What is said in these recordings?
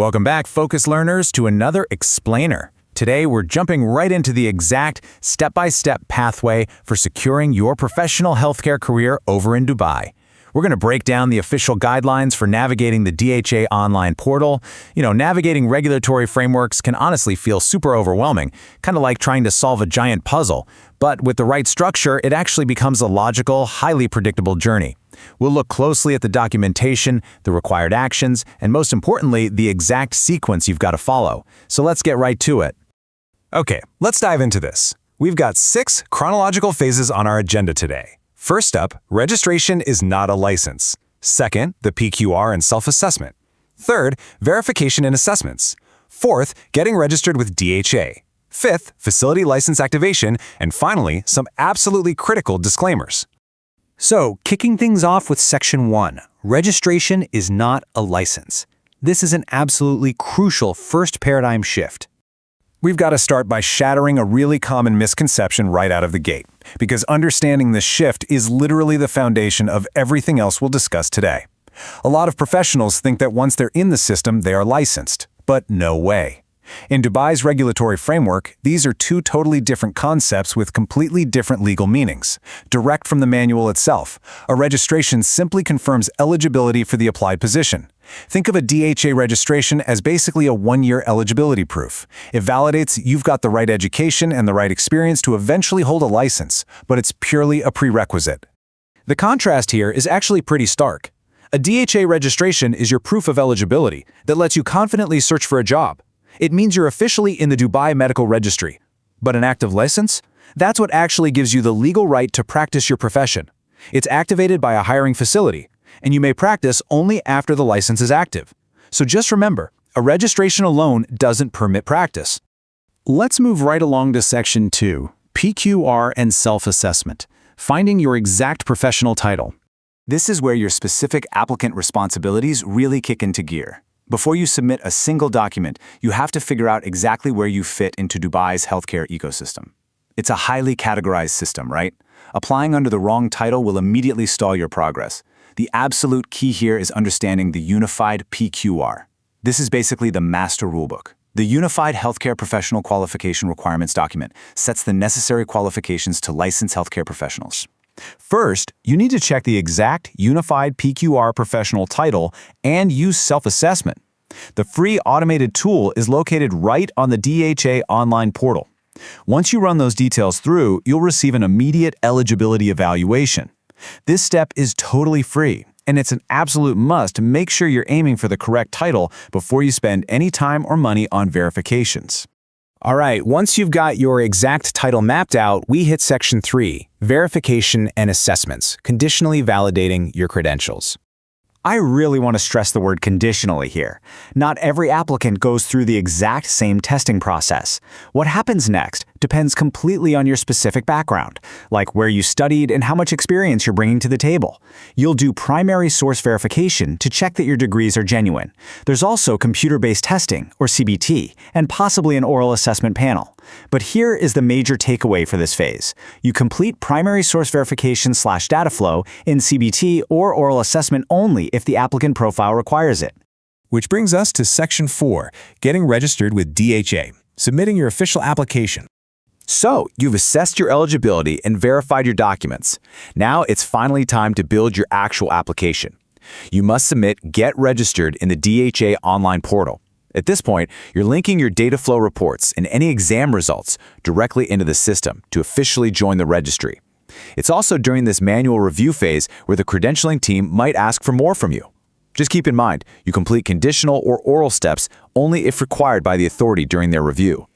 Welcome back, Focus Learners, to another explainer. Today, we're jumping right into the exact step-by-step pathway for securing your professional healthcare career over in Dubai. We're going to break down the official guidelines for navigating the DHA online portal. Navigating regulatory frameworks can honestly feel super overwhelming, kind of like trying to solve a giant puzzle. But with the right structure, it actually becomes a logical, highly predictable journey. We'll look closely at the documentation, the required actions, and most importantly, the exact sequence you've got to follow. So let's get right to it. Okay, let's dive into this. We've got 6 chronological phases on our agenda today. First up, registration is not a license. Second, the PQR and self-assessment. Third, verification and assessments. Fourth, getting registered with DHA. Fifth, facility license activation. And finally, some absolutely critical disclaimers. So, kicking things off with Section 1, registration is not a license. This is an absolutely crucial first paradigm shift. We've got to start by shattering a really common misconception right out of the gate, because understanding this shift is literally the foundation of everything else we'll discuss today. A lot of professionals think that once they're in the system, they are licensed, but no way. In Dubai's regulatory framework, these are 2 totally different concepts with completely different legal meanings. Direct from the manual itself, a registration simply confirms eligibility for the applied position. Think of a DHA registration as basically a 1-year eligibility proof. It validates you've got the right education and the right experience to eventually hold a license, but it's purely a prerequisite. The contrast here is actually pretty stark. A DHA registration is your proof of eligibility that lets you confidently search for a job. It means you're officially in the Dubai Medical Registry. But an active license? That's what actually gives you the legal right to practice your profession. It's activated by a hiring facility, and you may practice only after the license is active. So just remember, a registration alone doesn't permit practice. Let's move right along to Section 2, PQR and self-assessment, finding your exact professional title. This is where your specific applicant responsibilities really kick into gear. Before you submit a single document, you have to figure out exactly where you fit into Dubai's healthcare ecosystem. It's a highly categorized system, right? Applying under the wrong title will immediately stall your progress. The absolute key here is understanding the unified PQR. This is basically the master rulebook. The Unified Healthcare Professional Qualification Requirements document sets the necessary qualifications to license healthcare professionals. First, you need to check the exact Unified PQR professional title and use self-assessment. The free automated tool is located right on the DHA online portal. Once you run those details through, you'll receive an immediate eligibility evaluation. This step is totally free, and it's an absolute must to make sure you're aiming for the correct title before you spend any time or money on verifications. All right, once you've got your exact title mapped out, we hit Section 3, verification and assessments, conditionally validating your credentials. I really want to stress the word conditionally here. Not every applicant goes through the exact same testing process. What happens next depends completely on your specific background, like where you studied and how much experience you're bringing to the table. You'll do primary source verification to check that your degrees are genuine. There's also computer-based testing, or CBT, and possibly an oral assessment panel. But here is the major takeaway for this phase. You complete primary source verification/data flow in CBT or oral assessment only if the applicant profile requires it. Which brings us to Section 4, getting registered with DHA, submitting your official application. So, you've assessed your eligibility and verified your documents. Now it's finally time to build your actual application. You must submit Get Registered in the DHA online portal. At this point, you're linking your data flow reports and any exam results directly into the system to officially join the registry. It's also during this manual review phase where the credentialing team might ask for more from you. Just keep in mind, you complete conditional or oral steps only if required by the authority during their review.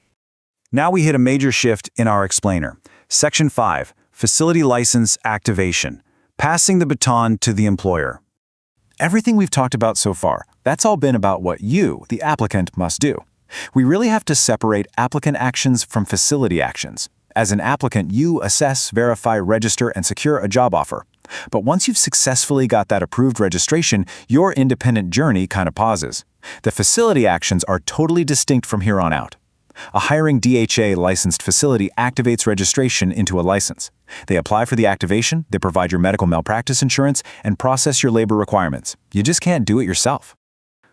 Now we hit a major shift in our explainer. Section 5, Facility License Activation, passing the baton to the employer. Everything we've talked about so far, that's all been about what you, the applicant, must do. We really have to separate applicant actions from facility actions. As an applicant, you assess, verify, register, and secure a job offer. But once you've successfully got that approved registration, your independent journey kind of pauses. The facility actions are totally distinct from here on out. A hiring DHA licensed facility activates registration into a license. They apply for the activation, they provide your medical malpractice insurance, and process your labor requirements. You just can't do it yourself.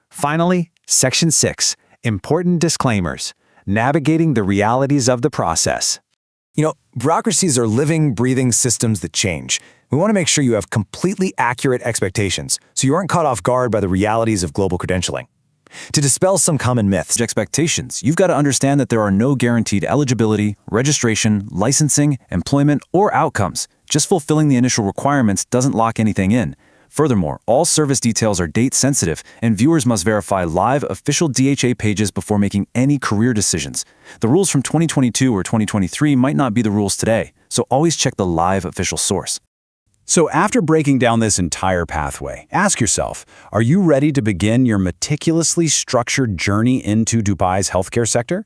Finally, Section 6. Important disclaimers. Navigating the realities of the process. You know, bureaucracies are living, breathing systems that change. We want to make sure you have completely accurate expectations, so you aren't caught off guard by the realities of global credentialing. To dispel some common myths, Expectations. You've got to understand that there are no guaranteed eligibility, registration, licensing, employment, or outcomes. Just fulfilling the initial requirements doesn't lock anything in. Furthermore, all service details are date-sensitive, and viewers must verify live official DHA pages before making any career decisions. The rules from 2022 or 2023 might not be the rules today, so always check the live official source. So after breaking down this entire pathway, ask yourself, are you ready to begin your meticulously structured journey into Dubai's healthcare sector?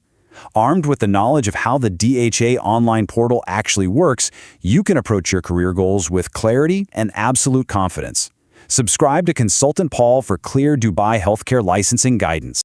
Armed with the knowledge of how the DHA online portal actually works, you can approach your career goals with clarity and absolute confidence. Subscribe to Consultant Paul for clear Dubai healthcare licensing guidance.